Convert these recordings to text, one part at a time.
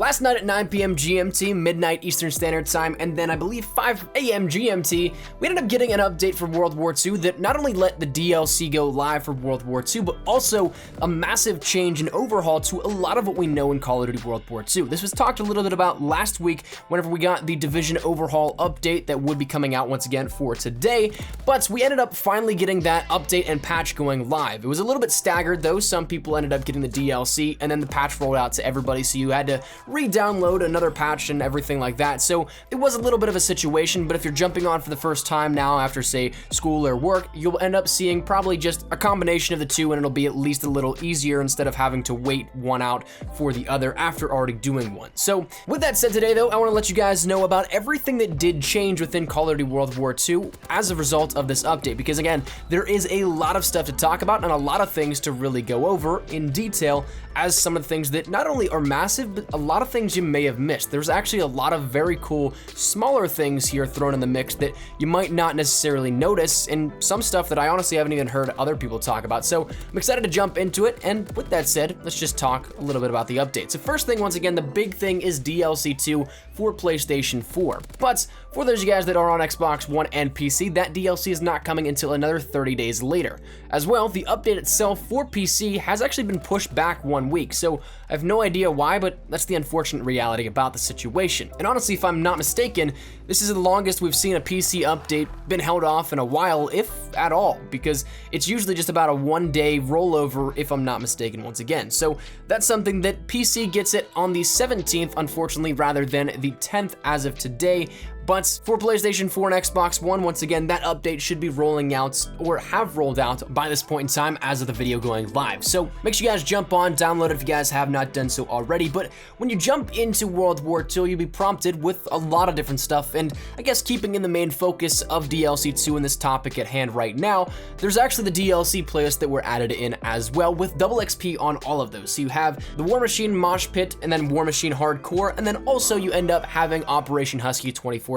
Last night at 9 p.m. GMT, midnight Eastern Standard Time, and then I believe 5 a.m. GMT, we ended up getting an update for World War II that not only let the DLC go live for World War II, but also a massive change and overhaul to a lot of what we know in Call of Duty World War II. This was talked a little bit about last week whenever we got the Division overhaul update that would be coming out once again for today, but we ended up finally getting that update and patch going live. It was a little bit staggered though. Some people ended up getting the DLC and then the patch rolled out to everybody, so you had to re-download another patch and everything like that. So it was a little bit of a situation, but if you're jumping on for the first time now after say school or work, you'll end up seeing probably just a combination of the two, and it'll be at least a little easier instead of having to wait one out for the other after already doing one. So with that said, today though, I want to let you guys know about everything that did change within Call of Duty World War II as a result of this update, because again, there is a lot of stuff to talk about and a lot of things to really go over in detail, as some of the things that not only are massive, but a lot of things you may have missed. There's actually a lot of very cool smaller things here thrown in the mix that you might not necessarily notice, and some stuff that I honestly haven't even heard other people talk about. So I'm excited to jump into it, and with that said, let's just talk a little bit about the update. So first thing, once again, the big thing is DLC 2 for PlayStation 4. But for those of you guys that are on Xbox One and PC, that DLC is not coming until another 30 days later. As well, the update itself for PC has actually been pushed back 1 week, so I have no idea why, but that's the unfortunate reality about the situation. And honestly, if I'm not mistaken, this is the longest we've seen a PC update been held off in a while, if at all, because it's usually just about a 1-day rollover, if I'm not mistaken once again. So that's something that PC gets it on the 17th, unfortunately, rather than the 10th as of today. But for PlayStation 4 and Xbox One, once again, that update should be rolling out, or have rolled out by this point in time as of the video going live. So make sure you guys jump on, download it if you guys have not done so already. But when you jump into World War II, you'll be prompted with a lot of different stuff, and I guess keeping in the main focus of DLC 2 in this topic at hand right now, there's actually the DLC playlist that were added in as well, with double XP on all of those. So you have the War Machine Mosh Pit, and then War Machine Hardcore, and then also you end up having Operation Husky 24/7.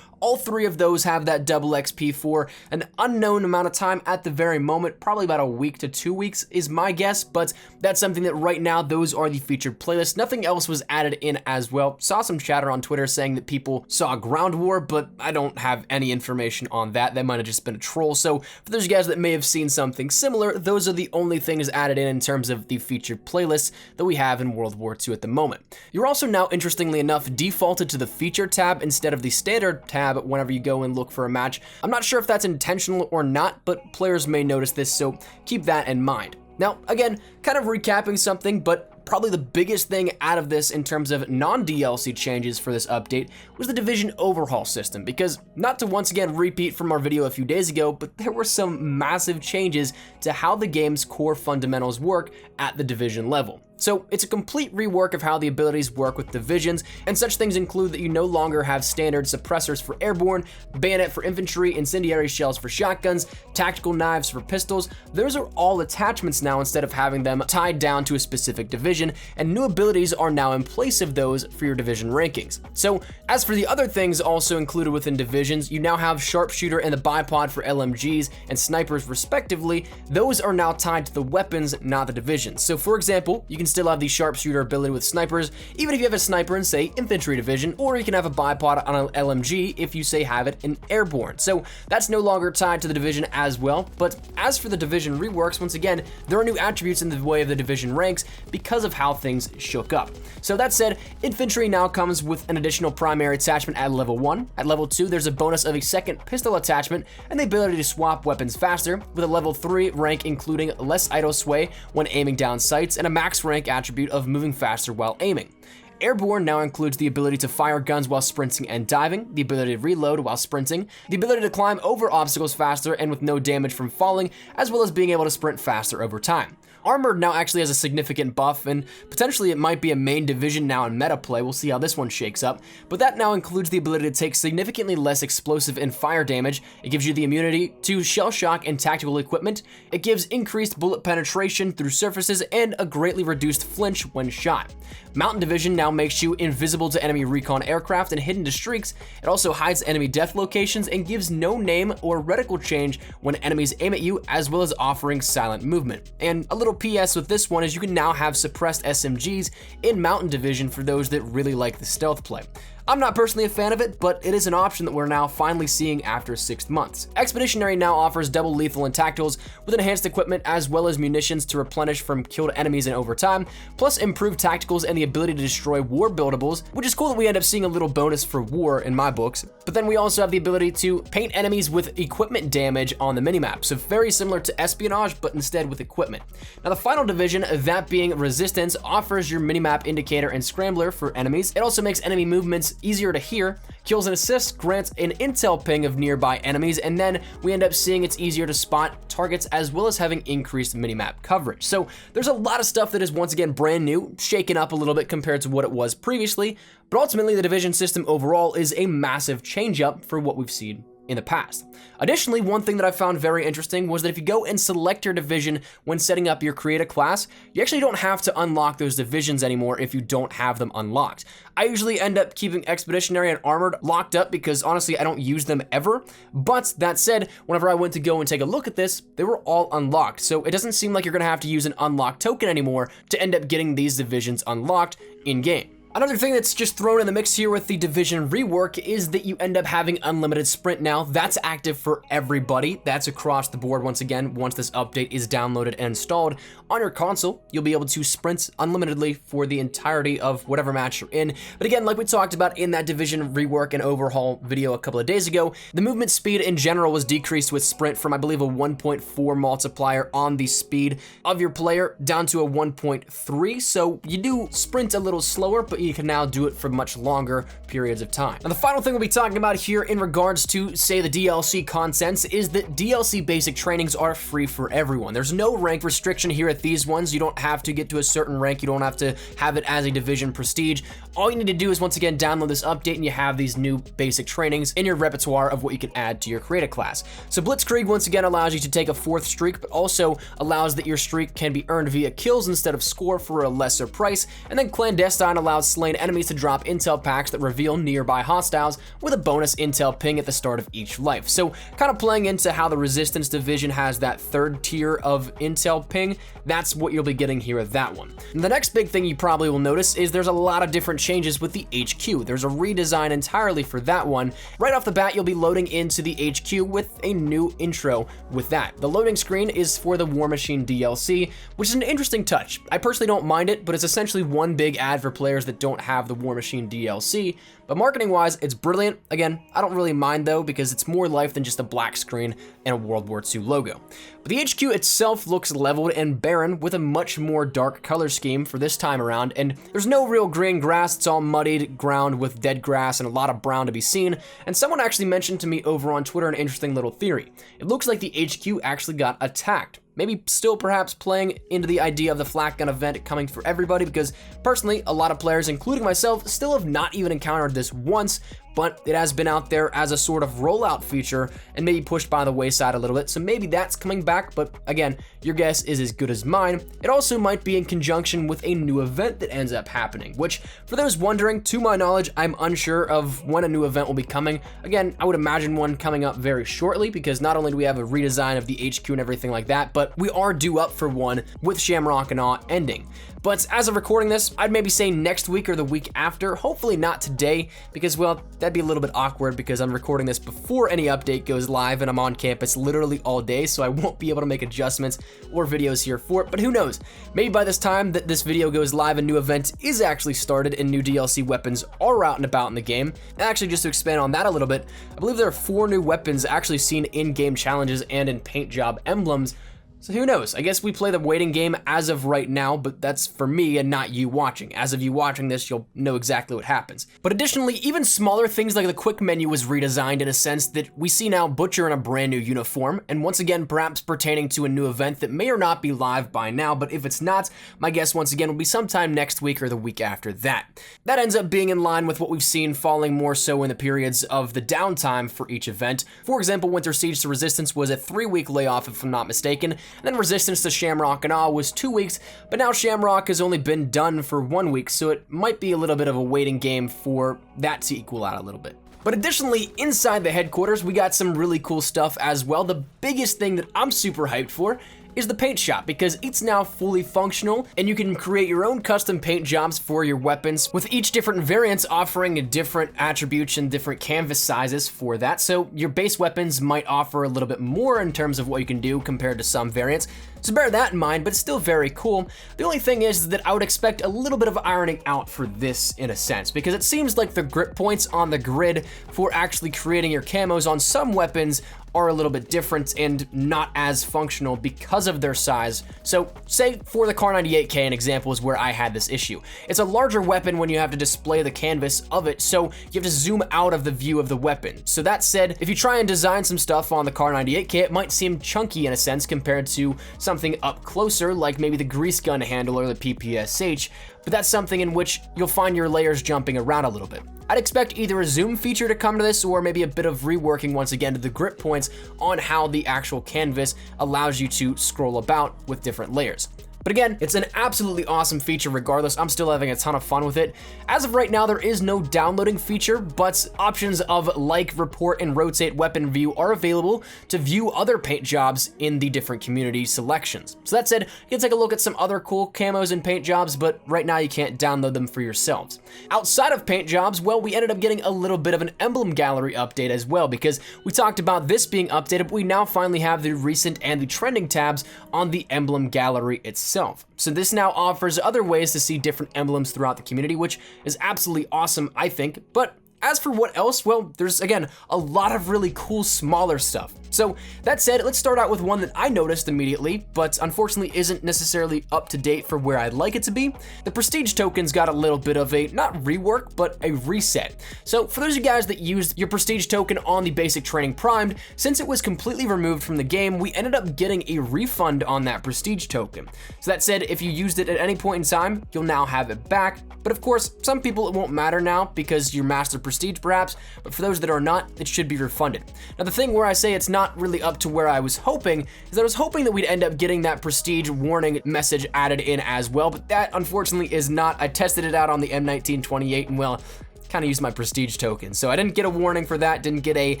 All three of those have that double XP for an unknown amount of time at the very moment, probably about a week to 2 weeks is my guess, but that's something that right now, those are the featured playlists. Nothing else was added in as well. Saw some chatter on Twitter saying that people saw Ground War, but I don't have any information on that. That might have just been a troll. So for those guys that may have seen something similar, those are the only things added in terms of the featured playlists that we have in World War II at the moment. You're also now, interestingly enough, defaulted to the feature tab instead of the standard tab whenever you go and look for a match. I'm not sure if that's intentional or not, but players may notice this, so keep that in mind. Now, again, kind of recapping something, but probably the biggest thing out of this in terms of non-DLC changes for this update was the Division overhaul system, because not to once again repeat from our video a few days ago, but there were some massive changes to how the game's core fundamentals work at the Division level. So it's a complete rework of how the abilities work with divisions, and such things include that you no longer have standard suppressors for airborne, bayonet for infantry, incendiary shells for shotguns, tactical knives for pistols. Those are all attachments now instead of having them tied down to a specific division, and new abilities are now in place of those for your division rankings. So as for the other things also included within divisions, you now have sharpshooter and the bipod for LMGs and snipers respectively. Those are now tied to the weapons, not the divisions. So for example, you can still have the sharpshooter ability with snipers, even if you have a sniper in, say, infantry division, or you can have a bipod on an LMG if you, say, have it in airborne. So that's no longer tied to the division as well. But as for the division reworks, once again, there are new attributes in the way of the division ranks because of how things shook up. So that said, infantry now comes with an additional primary attachment at level 1. At level 2, there's a bonus of a second pistol attachment and the ability to swap weapons faster, with a level 3 rank including less idle sway when aiming down sights, and a max rank attribute of moving faster while aiming. Airborne now includes the ability to fire guns while sprinting and diving, the ability to reload while sprinting, the ability to climb over obstacles faster and with no damage from falling, as well as being able to sprint faster over time. Armored now actually has a significant buff, and potentially it might be a main division now in meta play. We'll see how this one shakes up, but that now includes the ability to take significantly less explosive and fire damage. It gives you the immunity to shell shock and tactical equipment. It gives increased bullet penetration through surfaces and a greatly reduced flinch when shot. Mountain Division now now makes you invisible to enemy recon aircraft and hidden to streaks. It also hides enemy death locations and gives no name or reticle change when enemies aim at you, as well as offering silent movement. And a little PS with this one is you can now have suppressed SMGs in Mountain Division for those that really like the stealth play. I'm not personally a fan of it, but it is an option that we're now finally seeing after 6 months. Expeditionary now offers double lethal and tacticals with enhanced equipment as well as munitions to replenish from killed enemies and over time, plus improved tacticals and the ability to destroy war buildables, which is cool that we end up seeing a little bonus for war in my books. But then we also have the ability to paint enemies with equipment damage on the minimap, so very similar to espionage, but instead with equipment. Now the final division, that being resistance, offers your minimap indicator and scrambler for enemies. It also makes enemy movements easier to hear, kills and assists, grants an intel ping of nearby enemies, and then we end up seeing it's easier to spot targets as well as having increased minimap coverage. So there's a lot of stuff that is once again brand new, shaken up a little bit compared to what it was previously, but ultimately the division system overall is a massive change up for what we've seen in the past. Additionally, one thing that I found very interesting was that if you go and select your division when setting up your create a class, you actually don't have to unlock those divisions anymore if you don't have them unlocked. I usually end up keeping Expeditionary and Armored locked up because honestly I don't use them ever, but that said, whenever I went to go and take a look at this, they were all unlocked, so it doesn't seem like you're gonna have to use an unlock token anymore to end up getting these divisions unlocked in-game. Another thing that's just thrown in the mix here with the division rework is that you end up having unlimited sprint now. That's active for everybody. That's across the board. Once again, once this update is downloaded and installed on your console, you'll be able to sprint unlimitedly for the entirety of whatever match you're in. But again, like we talked about in that division rework and overhaul video a couple of days ago, the movement speed in general was decreased with sprint from I believe a 1.4 multiplier on the speed of your player down to a 1.3. So you do sprint a little slower, but you can now do it for much longer periods of time. Now the final thing we'll be talking about here in regards to, say, the DLC contents is that DLC basic trainings are free for everyone. There's no rank restriction here at these ones. You don't have to get to a certain rank. You don't have to have it as a division prestige. All you need to do is once again download this update and you have these new basic trainings in your repertoire of what you can add to your create a class. So Blitzkrieg once again allows you to take a 4th streak, but also allows that your streak can be earned via kills instead of score for a lesser price. And then Clandestine allows slain enemies to drop intel packs that reveal nearby hostiles with a bonus intel ping at the start of each life. So kind of playing into how the Resistance division has that 3rd tier of intel ping, that's what you'll be getting here with that one. And the next big thing you probably will notice is there's a lot of different changes with the HQ. There's a redesign entirely for that one. Right off the bat, you'll be loading into the HQ with a new intro with that. The loading screen is for the War Machine DLC, which is an interesting touch. I personally don't mind it, but it's essentially one big ad for players that don't have the War Machine DLC, but marketing wise, it's brilliant. Again, I don't really mind though, because it's more life than just a black screen and a World War II logo. But the HQ itself looks leveled and barren with a much more dark color scheme for this time around, and there's no real green grass. It's all muddied ground with dead grass and a lot of brown to be seen. And someone actually mentioned to me over on Twitter an interesting little theory. It looks like the HQ actually got attacked. Maybe still perhaps playing into the idea of the flak gun event coming for everybody, because personally, a lot of players, including myself, still have not even encountered this once, but it has been out there as a sort of rollout feature and maybe pushed by the wayside a little bit. So maybe that's coming back, but again, your guess is as good as mine. It also might be in conjunction with a new event that ends up happening, which for those wondering, to my knowledge, I'm unsure of when a new event will be coming. Again, I would imagine one coming up very shortly, because not only do we have a redesign of the HQ and everything like that, but we are due up for one with Shamrock and Awe ending. But as of recording this, I'd maybe say next week or the week after, hopefully not today, because, well, that'd be a little bit awkward because I'm recording this before any update goes live and I'm on campus literally all day, so I won't be able to make adjustments or videos here for it. But who knows, maybe by this time that this video goes live, a new event is actually started and new DLC weapons are out and about in the game. And actually, just to expand on that a little bit, I believe there are 4 new weapons actually seen in game challenges and in paint job emblems. So who knows? I guess we play the waiting game as of right now, but that's for me and not you watching. As of you watching this, you'll know exactly what happens. But additionally, even smaller things like the quick menu was redesigned in a sense that we see now Butcher in a brand new uniform, and once again, perhaps pertaining to a new event that may or not be live by now, but if it's not, my guess once again will be sometime next week or the week after that. That ends up being in line with what we've seen falling more so in the periods of the downtime for each event. For example, Winter Siege to Resistance was a 3-week layoff if I'm not mistaken, and then resistance to Shamrock and Awe was 2 weeks, but now Shamrock has only been done for 1 week, so it might be a little bit of a waiting game for that to equal out a little bit. But additionally, inside the headquarters, we got some really cool stuff as well. The biggest thing that I'm super hyped for is the paint shop, because it's now fully functional and you can create your own custom paint jobs for your weapons, with each different variants offering different attributes and different canvas sizes for that. So your base weapons might offer a little bit more in terms of what you can do compared to some variants. So bear that in mind, but it's still very cool. The only thing is that I would expect a little bit of ironing out for this in a sense, because it seems like the grip points on the grid for actually creating your camos on some weapons are a little bit different and not as functional because of their size. So say for the Kar98K, an example is where I had this issue. It's a larger weapon when you have to display the canvas of it, so you have to zoom out of the view of the weapon. So that said, if you try and design some stuff on the Kar98K, it might seem chunky in a sense compared to something up closer, like maybe the grease gun handle or the PPSH, but that's something in which you'll find your layers jumping around a little bit. I'd expect either a zoom feature to come to this or maybe a bit of reworking once again to the grip points on how the actual canvas allows you to scroll about with different layers. But again, it's an absolutely awesome feature regardless. I'm still having a ton of fun with it. As of right now, there is no downloading feature, but options of like, report, and rotate weapon view are available to view other paint jobs in the different community selections. So that said, you can take a look at some other cool camos and paint jobs, but right now you can't download them for yourselves. Outside of paint jobs, well, we ended up getting a little bit of an emblem gallery update as well, because we talked about this being updated, but we now finally have the recent and the trending tabs on the emblem gallery itself. So this now offers other ways to see different emblems throughout the community, which is absolutely awesome, I think. But as for what else, well, there's again a lot of really cool smaller stuff. So that said, let's start out with one that I noticed immediately, but unfortunately isn't necessarily up to date for where I'd like it to be. The prestige tokens got a little bit of a, not rework, but a reset. So for those of you guys that used your prestige token on the basic training primed, since it was completely removed from the game, we ended up getting a refund on that prestige token. So that said, if you used it at any point in time, you'll now have it back. But of course, some people it won't matter now because you're master prestige perhaps, but for those that are not, it should be refunded. Now the thing where I say it's not really up to where I was hoping is that I was hoping that we'd end up getting that prestige warning message added in as well, but that unfortunately is not. I tested it out on the M1928 and well, kind of used my prestige token. So I didn't get a warning for that, didn't get a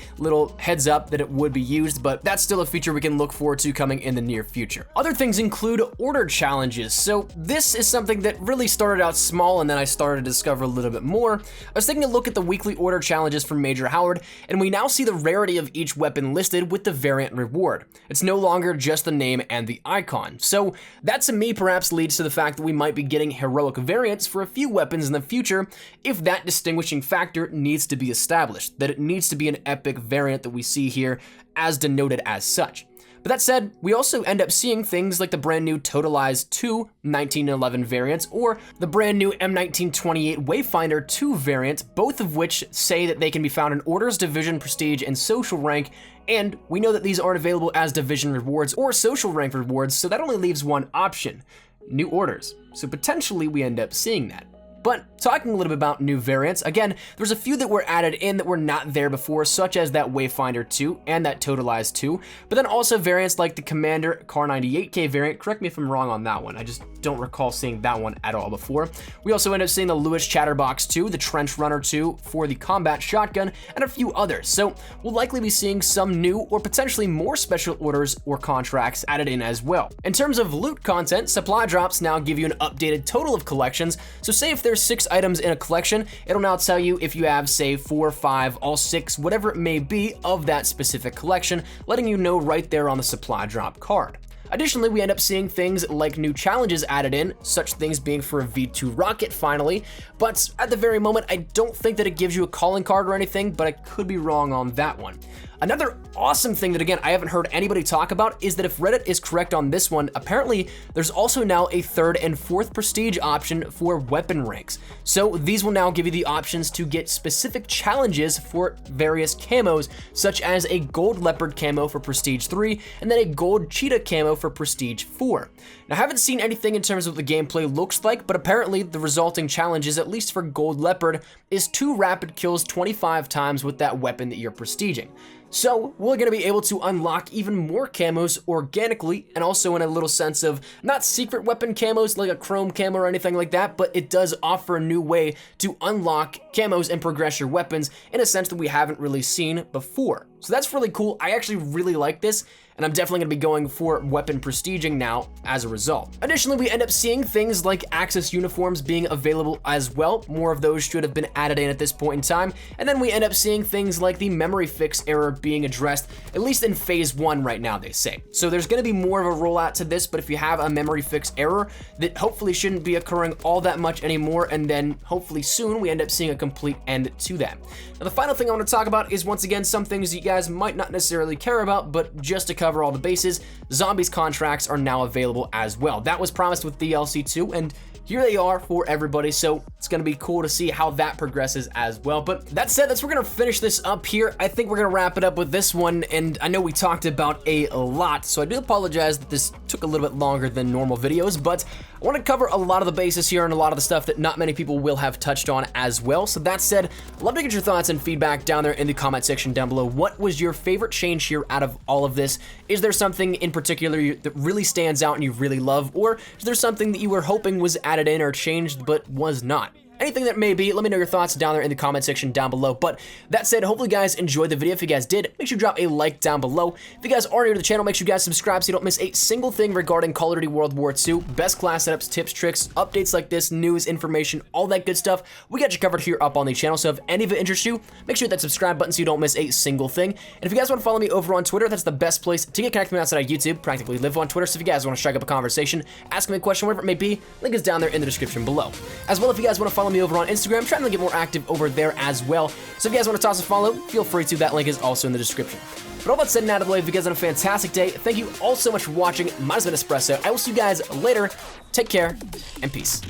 little heads up that it would be used, but that's still a feature we can look forward to coming in the near future. Other things include order challenges. So this is something that really started out small and then I started to discover a little bit more. I was taking a look at the weekly order challenges from Major Howard, and we now see the rarity of each weapon listed with the variant reward. It's no longer just the name and the icon. So that to me perhaps leads to the fact that we might be getting heroic variants for a few weapons in the future if that distinguishing factor needs to be established, that it needs to be an epic variant that we see here as denoted as such. But that said, we also end up seeing things like the brand new Totalize 2 1911 variants or the brand new M1928 Wayfinder 2 variant, both of which say that they can be found in Orders, Division, Prestige, and Social Rank, and we know that these aren't available as Division rewards or Social Rank rewards, so that only leaves one option, New Orders. So potentially we end up seeing that. But talking a little bit about new variants, again, there's a few that were added in that were not there before, such as that Wayfinder 2 and that Totalize 2, but then also variants like the Commander Kar98K variant. Correct me if I'm wrong on that one, I just don't recall seeing that one at all before. We also end up seeing the Lewis Chatterbox 2, the Trench Runner 2 for the Combat Shotgun, and a few others. So we'll likely be seeing some new or potentially more special orders or contracts added in as well. In terms of loot content, supply drops now give you an updated total of collections. So say if there's 6 items in a collection, it'll now tell you if you have, say, 4, 5, all 6, whatever it may be of that specific collection, letting you know right there on the supply drop card. Additionally, we end up seeing things like new challenges added in, such things being for a V2 rocket finally, but at the very moment, I don't think that it gives you a calling card or anything, but I could be wrong on that one. Another awesome thing that, again, I haven't heard anybody talk about is that if Reddit is correct on this one, apparently there's also now a 3rd and 4th prestige option for weapon ranks. So these will now give you the options to get specific challenges for various camos, such as a gold leopard camo for prestige 3, and then a gold cheetah camo for prestige 4. Now, I haven't seen anything in terms of what the gameplay looks like, but apparently the resulting challenges, at least for gold leopard, is 2 rapid kills 25 times with that weapon that you're prestiging. So we're gonna be able to unlock even more camos organically, and also in a little sense of not secret weapon camos like a chrome camo or anything like that, but it does offer a new way to unlock camos and progress your weapons in a sense that we haven't really seen before. So that's really cool. I actually really like this, and I'm definitely gonna be going for weapon prestiging now as a result. Additionally, we end up seeing things like Axis uniforms being available as well. More of those should have been added in at this point in time. And then we end up seeing things like the memory fix error being addressed, at least in phase 1 right now, they say. So there's gonna be more of a rollout to this, but if you have a memory fix error, that hopefully shouldn't be occurring all that much anymore, and then hopefully soon we end up seeing a complete end to that. Now the final thing I wanna talk about is once again some things you guys might not necessarily care about, but just to cover all the bases, zombies contracts are now available as well. That was promised with DLC 2, and here they are for everybody, so it's gonna be cool to see how that progresses as well. But that said, we're gonna finish this up here. I think we're gonna wrap it up with this one, and I know we talked about a lot, so I do apologize that this took a little bit longer than normal videos, but I want to cover a lot of the bases here and a lot of the stuff that not many people will have touched on as well. So that said, I'd love to get your thoughts and feedback down there in the comment section down below. What was your favorite change here out of all of this? Is there something in particular that really stands out and you really love, or is there something that you were hoping was added in or changed but was not? Anything that may be, let me know your thoughts down there in the comment section down below. But that said, hopefully you guys enjoyed the video. If you guys did, make sure you drop a like down below. If you guys are new to the channel, make sure you guys subscribe so you don't miss a single thing regarding Call of Duty World War II. Best class setups, tips, tricks, updates like this, news, information, all that good stuff. We got you covered here up on the channel. So if any of it interests you, make sure you hit that subscribe button so you don't miss a single thing. And if you guys want to follow me over on Twitter, that's the best place to get connected with me outside of YouTube. Practically live on Twitter. So if you guys want to strike up a conversation, ask me a question, whatever it may be, link is down there in the description below. As well, if you guys want to follow me over on Instagram, trying to get more active over there as well. So if you guys want to toss a follow, feel free to. That link is also in the description. But all that said and out of the way, if you guys have a fantastic day, thank you all so much for watching. Mine has been Espresso. I will see you guys later. Take care and peace.